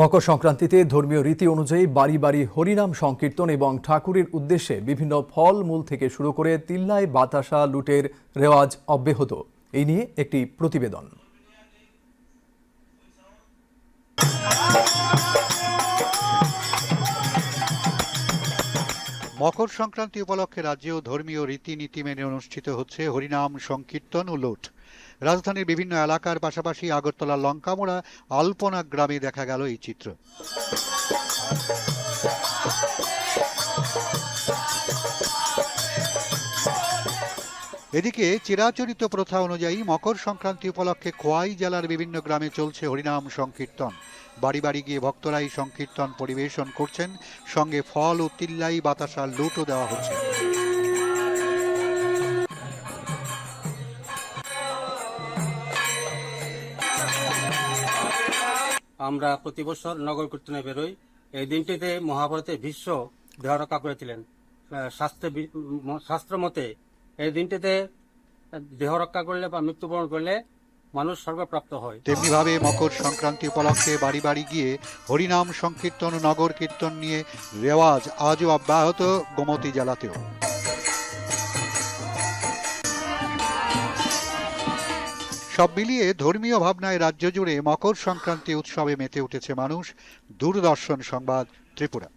মকর সংক্রান্তিতে ধর্মীয় রীতি অনুযায়ী বাড়ি বাড়ি হরিনাম সংকীর্তন এবং ঠাকুরের উদ্দেশ্যে বিভিন্ন ফল মূল থেকে শুরু করে তিল্লাই বাতাসা লুটের রেওয়াজ অব্যাহত। এই নিয়ে একটি প্রতিবেদন। মকর সংক্রান্তি উপলক্ষে রাজ্যেও ধর্মীয় রীতিনীতি মেনে অনুষ্ঠিত হচ্ছে হরিনাম সংকীর্তন ও লুট। রাজধানীর বিভিন্ন এলাকার পাশাপাশি আগরতলার লঙ্কামোড়া আলপনা গ্রামে দেখা গেল এই চিত্র। এদিকে চিরাচরিত প্রথা অনুযায়ী মকর সংক্রান্তি উপলক্ষে খোয়াই জেলার বিভিন্ন গ্রামে চলছে হরিনাম সংকীর্তন। বাড়ি বাড়ি গিয়ে ভক্তরা এই সংকীর্তন পরিবেশন করছেন, সঙ্গে ফল ও তিল্লাই বাতাসার লুটও দেওয়া হচ্ছে। আমরা প্রতি বছর নগর কীর্তনে বেরোই। এই দিনটিতে মহাভারতের ভীষ্ম দেহ রক্ষা করেছিলেন। শাস্ত্র মতে এই দিনটিতে দেহ রক্ষা করলে বা মৃত্যুবরণ করলে মানুষ স্বর্গপ্রাপ্ত হয়। তেমনি ভাবে মকর সংক্রান্তি উপলক্ষে বাড়ি বাড়ি গিয়ে হরিনাম সংকীর্তন ও নগর কীর্তন নিয়ে রেওয়াজ আজও অব্যাহত গোমতী জেলাতেও। সব মিলিয়ে ধর্মীয় ভাবনায় রাজ্য জুড়ে মকর সংক্রান্তি উৎসবে মেতে উঠেছে মানুষ। দূরদর্শন সংবাদ, ত্রিপুরা।